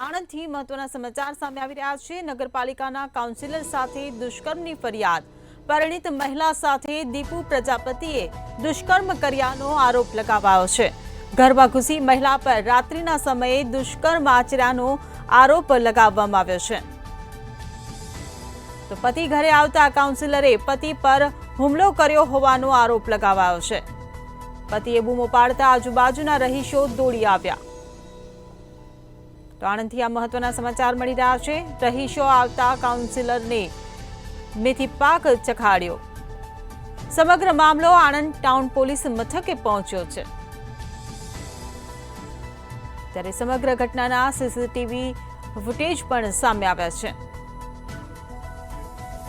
આણંદથી મહત્વના સમાચાર સામે આવી રહ્યા છે। નગરપાલિકાના કાઉન્સિલર સાથે દુષ્કર્મની ફરિયાદ। પરિણીત મહિલા સાથે દીપુ પ્રજાપતિએ દુષ્કર્મ કર્યાનો આરોપ લગાવાયો છે। ઘરમાં ઘૂસી મહિલા પર રાત્રિના સમયે દુષ્કર્મ આચર્યાનો આરોપ લગાવવામાં આવ્યો છે। તો પતિ ઘરે આવતા કાઉન્સિલરે પતિ પર હુમલો કર્યો હોવાનો આરોપ લગાવાયો છે। પતિએ બૂમો પાડતા આજુબાજુના રહીશો દોડી આવ્યા। તો આણંદથી આ મહત્વના સમાચાર મળી રહ્યા છે। રહીશો આવતા કાઉન્સિલરને મેથી પાક ચખાડ્યો। સમગ્ર મામલો આણંદ ટાઉન પોલીસ મથકે પહોંચ્યો છે। ત્યારે સમગ્ર ઘટનાના સીસીટીવી ફૂટેજ પણ સામે આવ્યા છે।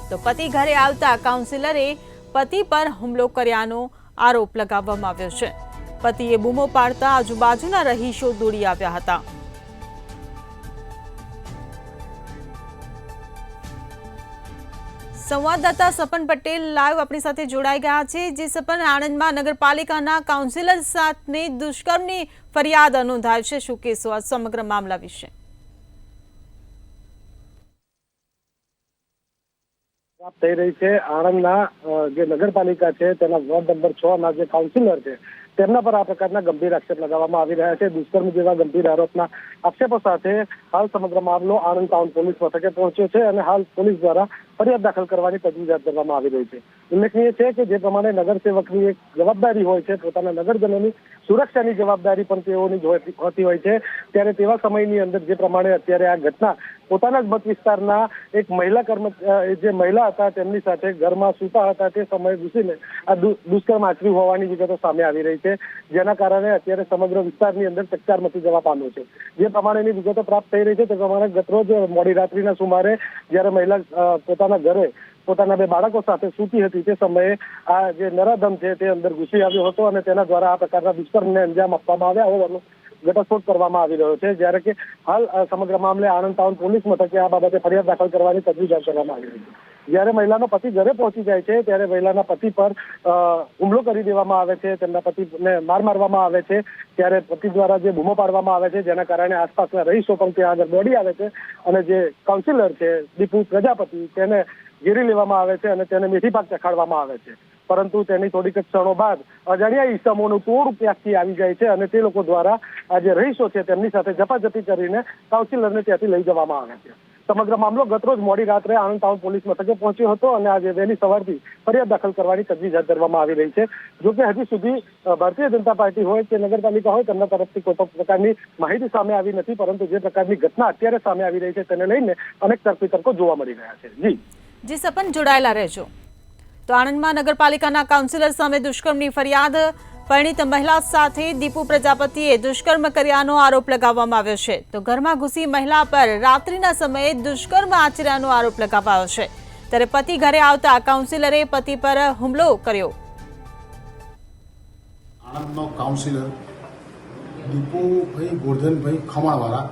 તો પતિ ઘરે આવતા કાઉન્સિલરે પતિ પર હુમલો કર્યાનો આરોપ લગાવવામાં આવ્યો છે। પતિએ બૂમો પાડતા આજુબાજુના રહીશો દોડી આવ્યા હતા। संवाददाता सपन पटेल लाइव अपनी साथे जोड़ाई गया है। जे सपन आणंद में नगरपालिका काउंसिलर साथ दुष्कर्मनी फरियाद नोंधाई है, शुं कहेशो आ समग्र मामला विषे? થઈ રહી છે આણંદના જે નગરપાલિકા છે તેના વોર્ડ નંબર 6 ના જે કાઉન્સિલર છે તેમના પર આ પ્રકારના ગંભીર આક્ષેપ લગાવવામાં આવી રહ્યા છે। દુષ્કર્મ જેવા ગંભીર આરોપના આક્ષેપો સાથે હાલ સમગ્ર મામલો આણંદ ટાઉન પોલીસ મથકે પહોંચ્યો છે અને હાલ પોલીસ દ્વારા ફરિયાદ દાખલ કરવાની તજવીજ હાથ ધરવામાં આવી રહી છે। ઉલ્લેખનીય છે કે જે પ્રમાણે નગરસેવકની એક જવાબદારી હોય છે, પોતાના નગરજનોની સુરક્ષાની જવાબદારી પણ તેઓની હોતી હોય છે, ત્યારે તેવા સમયની અંદર જે પ્રમાણે અત્યારે આ ઘટના પોતાના જ મત વિસ્તારના એક મહિલા જે મહિલા હતા તેમની સાથે ઘરમાં સૂતા હતા તે સમયે ઘૂસીને આ દુષ્કર્મ આચર્યું હોવાની વિગતો સામે આવી રહી છે, જેના કારણે અત્યારે સમગ્ર વિસ્તારની અંદર ચકચાર મચી જવા પામ્યો છે। જે પ્રમાણેની વિગતો પ્રાપ્ત થઈ રહી છે તે પ્રમાણે ગતરોજ મોડી રાત્રિના સુમારે જ્યારે મહિલા પોતાના ઘરે પોતાના બે બાળકો સાથે સૂતી હતી તે સમયે આ જે નરાધમ છે તે અંદર ઘૂસી આવ્યો હતો અને તેના દ્વારા આ પ્રકારના દુષ્કર્મને અંજામ આપવામાં આવ્યા હોવાનું ઘટસ્ફોટ કરવામાં આવી રહ્યો છે। જ્યારે કે હાલ સમગ્ર મામલે આણંદ ટાઉન પોલીસ મથકે આ બાબતે ફરિયાદ દાખલ કરવાની તજવીજ હાથ કરવામાં આવી રહી છે। જ્યારે મહિલાનો પતિ ઘરે પહોંચી જાય છે ત્યારે મહિલાના પતિ પર હુમલો કરી દેવામાં આવે છે, તેમના પતિને માર મારવામાં આવે છે। ત્યારે પતિ દ્વારા જે બૂમો પાડવામાં આવે છે જેના કારણે આસપાસના રહીશો પણ ત્યાં આગળ દોડી આવે છે અને જે કાઉન્સિલર છે દીપુ પ્રજાપતિ તેને ઘેરી લેવામાં આવે છે અને તેને મેથી પાક ચખાડવામાં આવે છે। પરંતુ તેની થોડીક ક્ષણો બાદ અજાણ્યા ઈસમોનું ટોળું ત્યાંથી આવી જાય છે અને તે લોકો દ્વારા આ જે રહીશો છે તેમની સાથે ઝપાઝપી કરીને કાઉન્સિલરને ત્યાંથી લઈ જવામાં આવે છે। સમગ્ર મામલો ગતરોજ મોડી રાત્રે આણંદ ટાઉન પોલીસ મથકે પહોંચ્યો હતો અને આજે વહેલી સવારથી ફરિયાદ દાખલ કરવાની તજવીજ હાથ ધરવામાં આવી રહી છે। જો કે હજી સુધી ભારતીય જનતા પાર્ટી હોય કે નગરપાલિકા હોય તેમના તરફથી કોઈ પણ પ્રકારની માહિતી સામે આવી નથી, પરંતુ જે પ્રકારની ઘટના અત્યારે સામે આવી રહી છે તેને લઈને અનેક તર્કો જોવા મળી રહ્યા છે। જી સપન, જોડાયેલા રહેજો। તો આણંદમાં નગરપાલિકાના કાઉન્સિલર સામે દુષ્કર્મની ફરિયાદ। પરિણીત મહિલા સાથે દીપુ પ્રજાપતિએ દુષ્કર્મ કર્યાનો આરોપ લગાવવામાં આવ્યો છે। તો ઘરમાં ઘૂસી મહિલા પર રાત્રિના સમયે દુષ્કર્મ આચર્યાનો આરોપ લગાવાયો છે। ત્યારે પતિ ઘરે આવતા કાઉન્સિલરે પતિ પર હુમલો કર્યો। આણંદનો કાઉન્સિલર દીપુભાઈ ગોરધનભાઈ ખમાણવાળા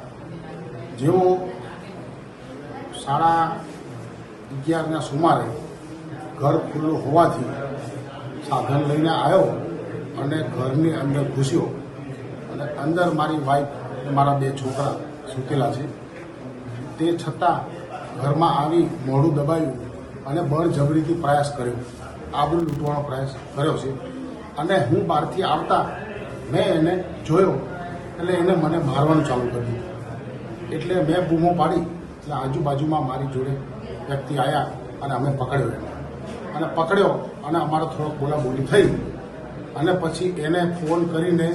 જેઓ 11:30ના સુમારે ઘર ખુલ્લું હોવાથી સાધન લઈને આવ્યો અને ઘરની અંદર ઘૂસ્યો અને અંદર મારી વાઈફ અને મારા બે છોકરા સૂતેલા છે, તે છતાં ઘરમાં આવી મોઢું દબાવ્યું અને બળજબરીથી પ્રયાસ કર્યો, આબરૂ લૂંટવાનો પ્રયાસ કર્યો છે। અને હું બહારથી આવતા મેં એને જોયો એટલે એને મને મારવાનું ચાલુ કરી દીધું। એટલે મેં બૂમો પાડી એટલે આજુબાજુમાં મારી જોડે વ્યક્તિ આવ્યા અને અમે પકડ્યો અને અમારો થોડોક બોલાબોલી થઈ અને પછી એને ફોન કરીને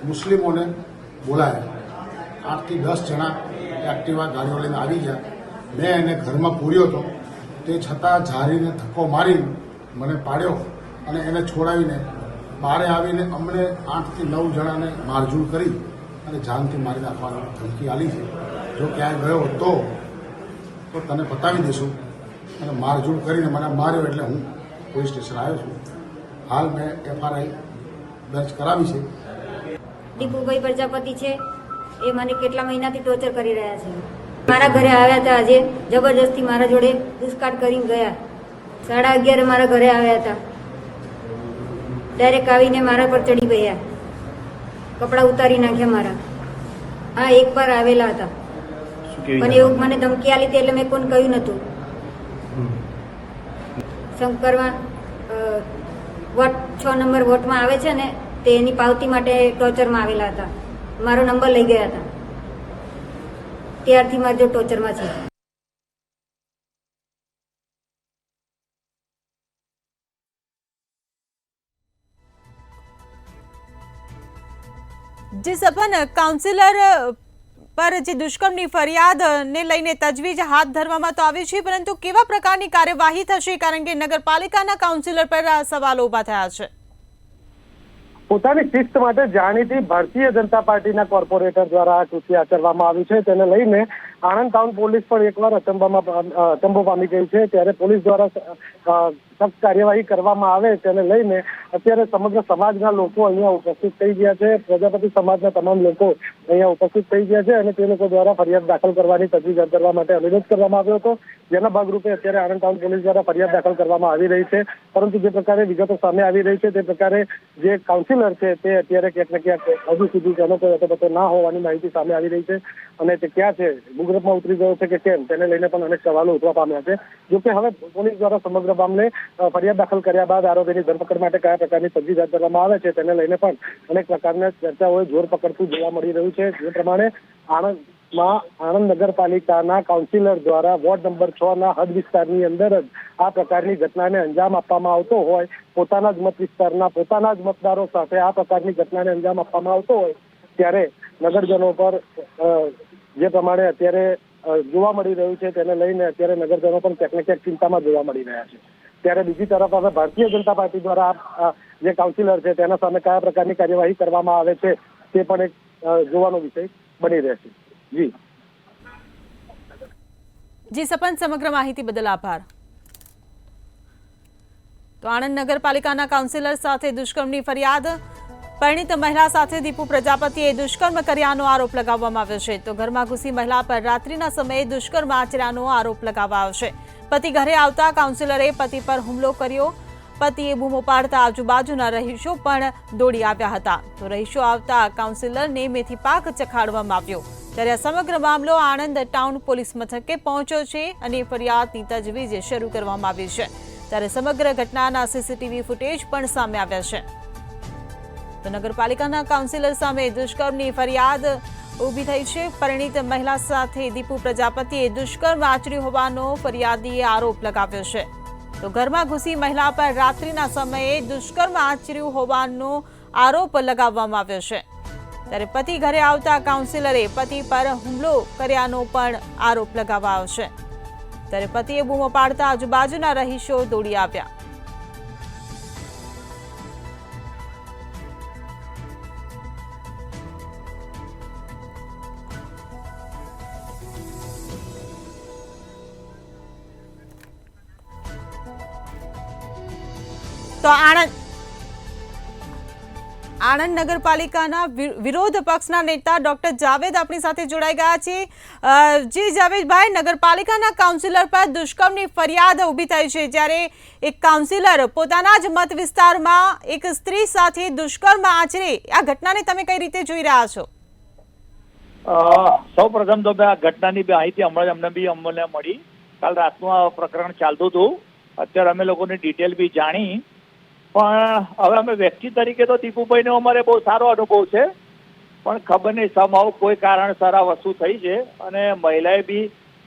મુસ્લિમોને બોલાયા। 8 થી 10 જણા એક્ટિવા ગાડીઓ લઈને આવી ગયા। મેં એને ઘરમાં પૂર્યો હતો, તે છતાં ઝારીને ધક્કો મારીને મને પાડ્યો અને એને છોડાવીને બહારે આવીને અમને 8 થી 9 જણાને મારઝૂડ કરી અને જાનથી મારી નાખવાની ધમકી આલી છે। જો ક્યાંય ગયો તો તને બતાવી દઈશું અને મારઝૂડ કરીને મને માર્યો એટલે હું પોલીસ સ્ટેશન આવ્યો છું। હાલ મેં FRI દર્જ કરાવી છે। દીપુભાઈ પ્રજાપતિ છે એ મને કેટલા મહિનાથી ટોર્ચર કરી રહ્યા છે। મારા ઘરે આવ્યા હતા, આજે જબરજસ્તી મારા જોડે દુષ્કાળ કરીને ગયા। 11:30 મારા ઘરે આવ્યા હતા, ડાયરેક્ટ આવીને મારા પર ચડી ગયા, કપડાં ઉતારી નાખ્યા મારા। હા, એકવાર આવેલા હતા, પણ એવું મને ધમકી આલી હતી એટલે મેં કોઈને કહ્યું નતું. શંકરવાન વોટ 6 નંબર વોટમાં આવે છે ને, તેની પાવતી માટે ટોર્ચરમાં આવેલા હતા. મારો નંબર લઈ ગયા હતા, ત્યારથી મારે જો ટોર્ચરમાં છે. જે સપન કાઉન્સિલર પર જે દુષ્કર્મની ફરિયાદને લઈને તજવીજ હાથ ધરવામાં તો આવી છે, પરંતુ કેવા પ્રકારની કાર્યવાહી થશે? કારણ કે નગરપાલિકાના કાઉન્સિલર પર આ સવાલો ઉભા થયા છે. પોતાની શિસ્ત માટે જાણીતી ભારતીય જનતા પાર્ટીના કોર્પોરેટર દ્વારા આ કૃત્ય આચરવામાં આવ્યું છે. તેને લઈને આણંદ ટાઉન પોલીસ પણ એકવાર અચંબો પામી ગઈ છે. ત્યારે પોલીસ દ્વારા સખ્ત કાર્યવાહી કરવામાં આવે તેને લઈને અત્યારે સમગ્ર સમાજના લોકો અહીંયા ઉપસ્થિત થઈ ગયા છે. પ્રજાપતિ સમાજના તમામ લોકો અહીંયા ઉપસ્થિત થઈ ગયા છે અને તે લોકો દ્વારા ફરિયાદ દાખલ કરવાની તજવીજ હાથ ધરવા માટે અનુરોધ કરવામાં આવ્યો હતો, જેના ભાગરૂપે અત્યારે આણંદ ટાઉન પોલીસ દ્વારા ફરિયાદ દાખલ કરવામાં આવી રહી છે. પરંતુ જે પ્રકારે વિગતો સામે આવી રહી છે તે પ્રકારે જે કાઉન્સિલર છે તે અત્યારે ક્યાંક ને ક્યાંક હજુ સુધી તેનો કોઈ અટપટો ના હોવાની માહિતી સામે આવી રહી છે અને તે ક્યાં છે, ભૂગર્ભમાં ઉતરી ગયો છે કે કેમ, તેને લઈને પણ અનેક સવાલો ઉઠવા પામ્યા છે. જોકે હવે પોલીસ દ્વારા સમગ્ર મામલે ફરિયાદ દાખલ કર્યા બાદ આરોપીની ધરપકડ માટે કયા પ્રકારની તજવીજ હાથ ધરવામાં આવે છે તેને લઈને પણ અનેક પ્રકારના ચર્ચાઓએ જોર પકડતું જોવા મળી રહ્યું છે. જે પ્રમાણે આણંદ નગરપાલિકાના કાઉન્સિલર દ્વારા વોર્ડ નંબર 6 ના હદ વિસ્તારની અંદર જ આ પ્રકારની ઘટનાને અંજામ આપવામાં આવતો હોય, પોતાના જ મત વિસ્તારના પોતાના જ મતદારો સાથે આ પ્રકારની ઘટનાને અંજામ આપવામાં આવતો હોય, ત્યારે નગરજનો પર જે પ્રમાણે અત્યારે જોવા મળી રહ્યું છે તેને લઈને અત્યારે નગરજનો પણ ક્યાંક ને ક્યાંક ચિંતામાં જોવા મળી રહ્યા છે. ત્યારે બીજી તરફ હવે ભારતીય જનતા પાર્ટી દ્વારા જે કાઉન્સિલર છે તેના સામે કયા પ્રકારની કાર્યવાહી કરવામાં આવે છે તે પણ એક જોવાનો વિષય બની રહેશે. જી સપન, સમગ્ર માહિતી બદલ આભાર. તો આણંદ નગરપાલિકાના કાઉન્સિલર સાથે દુષ્કર્મની ફરિયાદ, પરિણીત મહિલા સાથે દીપુ પ્રજાપતિએ દુષ્કર્મ કર્યાનો આરોપ લગાવવામાં આવ્યો છે. તો ઘરમાં ઘૂસી મહિલા પર રાત્રિના સમયે દુષ્કર્મ આચર્યાનો આરોપ લગાવાયો છે. પતિ ઘરે આવતા કાઉન્સિલરે પતિ પર હુમલો કર્યો. પતિએ બૂમો પાડતા આજુબાજુના રહીશો પણ દોડી આવ્યા હતા. તો રહીશો આવતા કાઉન્સિલરને મેથી પાક ચખાડવામાં આવ્યો. ત્યારે આ સમગ્ર મામલો આણંદ ટાઉન પોલીસ મથકે પહોંચ્યો છે અને ફરિયાદની તજવીજ શરૂ કરવામાં આવી છે. ત્યારે સમગ્ર ઘટનાના સીસીટીવી ફૂટેજ પણ સામે આવ્યા છે. તો નગરપાલિકાના કાઉન્સિલર સામે દુષ્કર્મની ફરિયાદ ઊભી થઈ છે. પરિણીત મહિલા સાથે દીપુ પ્રજાપતિએ દુષ્કર્મ આચર્યું હોવાનો ફરિયાદીએ આરોપ લગાવ્યો છે. તો ઘરમાં ઘૂસી મહિલા પર રાત્રિના સમયે દુષ્કર્મ આચર્યું હોવાનો આરોપ લગાવવામાં આવ્યો છે. ત્યારે પતિ ઘરે આવતા કાઉન્સિલરે પતિ પર હુમલો કર્યાનો પણ આરોપ લગાવાયો છે. ત્યારે પતિએ બૂમો પાડતા આજુબાજુના રહીશો દોડી આવ્યા. તો આણંદ નગરપાલિકાના વિરોધ પક્ષના નેતા ડોક્ટર જાવેદ આપણી સાથે જોડાઈ ગયા છે. જી જાવેદભાઈ, નગરપાલિકાના કાઉન્સિલર પર દુષ્કર્મની ફરિયાદ ઊભી થઈ છે, જ્યારે એક કાઉન્સિલર પોતાના જ મત વિસ્તારમાં એક સ્ત્રી સાથે દુષ્કર્મ આચરે, આ ઘટનાને તમે કઈ રીતે જોઈ રહ્યા છો? સૌ પ્રથમ તો આ ઘટનાની માહિતી હમણાં જ અમને મળી. કાલ રાતનું આ પ્રકરણ ચાલતું હતું. અત્યારે અમે લોકોની ડિટેલ બી જાણી, પણ હવે અમે વ્યક્તિ તરીકે તો દીપુભાઈનો અમારે બહુ સારો અનુભવ છે, પણ ખબર નહીં સમાવ કોઈ કારણસર આ વસ્તુ થઈ છે અને મહિલાએ બી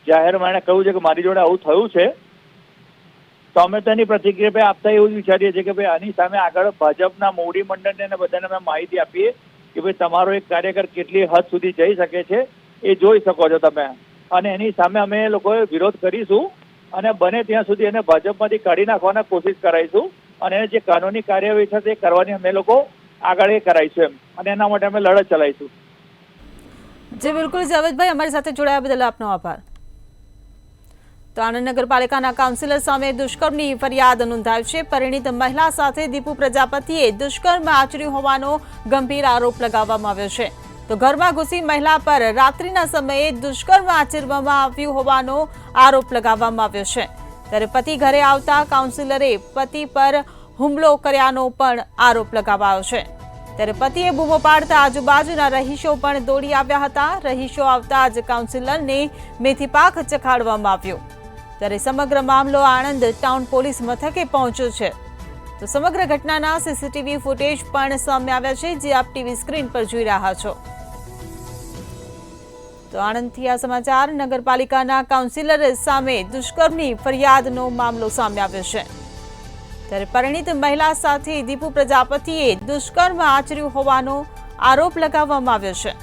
જાહેરમાં એણે કહ્યું છે કે મારી જોડે આવું થયું છે. તો અમે તેની પ્રતિક્રિયા આપતા એવું જ વિચારીએ છીએ કે ભાઈ આની સામે આગળ ભાજપના મોવડી મંડળને અને બધાને અમે માહિતી આપીએ કે ભાઈ તમારો એક કાર્યકર કેટલી હદ સુધી જઈ શકે છે એ જોઈ શકો છો તમે, અને એની સામે અમે લોકોએ વિરોધ કરીશું અને બને ત્યાં સુધી એને ભાજપમાંથી કાઢી નાખવાના કોશિશ કરાવીશું અને જે કાનૂની કાર્યવાહી છે તે કરવાની અમે લોકો આગળ એ કરાવીશું એમ, અને એના માટે અમે લડત ચલાવીશું. જી બિલકુલ જાવેદભાઈ, અમારી સાથે જોડાયા બદલ આપનો આભાર. તો આણંદ નગરપાલિકાના કાઉન્સિલર સામે દુષ્કર્મની ફરિયાદ નોંધાઈ છે. પરિણીત મહિલા સાથે દીપુ પ્રજાપતિએ દુષ્કર્મ આચર્યું હોવાનો ગંભીર આરોપ લગાવવામાં આવ્યો છે. તો ઘરમાં ઘૂસી મહિલા પર રાત્રિના સમયે દુષ્કર્મ આચરવામાં આવ્યું હોવાનો આરોપ લગાવવામાં આવ્યો છે. ત્યારે પતિ ઘરે આવતા કાઉન્સિલરે પતિ પર હુમલો કર્યાનો પણ આરોપ લગાવાયો છે. ત્યારે પતિએ બૂમો પાડતા આજુબાજુના રહીશો પણ દોડી આવ્યા હતા. રહીશો આવતા જ કાઉન્સિલરને મેથી પાક ચખાડવામાં આવ્યો. ત્યારે સમગ્ર મામલો આણંદ ટાઉન પોલીસ મથકે પહોંચ્યો છે. તો સમગ્ર ઘટનાના સીસીટીવી ફૂટેજ પણ સામે આવ્યા છે, જે આપ ટીવી સ્ક્રીન પર જોઈ રહ્યા છો. તો આણંદથી આ સમાચાર. નગરપાલિકાના કાઉન્સિલર સામે દુષ્કર્મની ફરિયાદનો મામલો સામે આવ્યો છે. ત્યારે પરિણીત મહિલા સાથે દીપુ પ્રજાપતિએ દુષ્કર્મ આચર્યું હોવાનો આરોપ લગાવવામાં આવ્યો છે.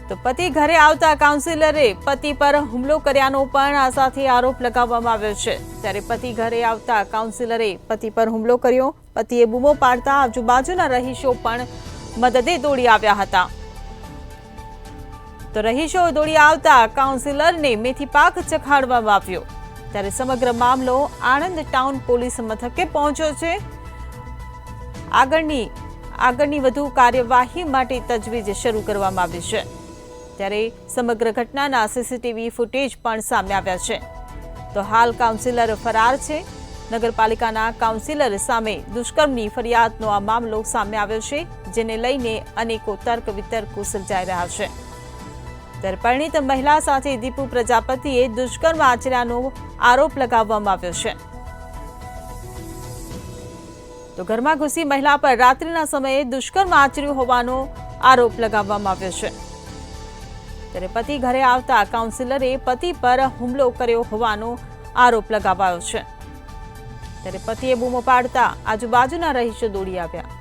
તો પતિ ઘરે આવતા કાઉન્સિલરે પતિ પર હુમલો કર્યાનો પણ આ સાથે આરોપ લગાવવામાં આવ્યો છે. ત્યારે પતિ ઘરે આવતા કાઉન્સિલરે પતિ પર હુમલો કર્યો. પતિએ બૂમો પાડતા આજુબાજુના રહીશો પણ મદદે દોડી આવ્યા હતા. તો રહીશો દોડી આવતા કાઉન્સિલરને મેથી પાક ચખાડવામાં આવ્યો. ત્યારે સમગ્ર મામલો આણંદ ટાઉન પોલીસ મથકે પહોંચ્યો છે. આગળની વધુ કાર્યવાહી માટે તજવીજ શરૂ કરવામાં આવી છે. ત્યારે સમગ્ર ઘટનાના સીસીટીવી ફૂટેજ પણ સામે આવ્યા છે. તો હાલ કાઉન્સિલર ફરાર છે. નગરપાલિકાના કાઉન્સિલર સામે દુષ્કર્મની ફરિયાદનો આ મામલો સામે આવ્યો છે, જેને લઈને અનેકો તર્ક વિતર્કો સર્જાઈ રહ્યા છે. ત્યારે પરિણીત મહિલા સાથે દીપુ પ્રજાપતિએ દુષ્કર્મ આચર્યાનો આરોપ લગાવવામાં આવ્યો છે. તો ઘરમાં ઘૂસી મહિલા પર રાત્રિના સમયે દુષ્કર્મ આચર્યું હોવાનો આરોપ લગાવવામાં આવ્યો છે. ત્યારે પતિ ઘરે આવતા કાઉન્સિલરે પતિ પર હુમલો કર્યો હોવાનો આરોપ લગાવાયો છે. ત્યારે પતિએ બૂમો પાડતા આજુબાજુના રહીશો દોડી આવ્યા.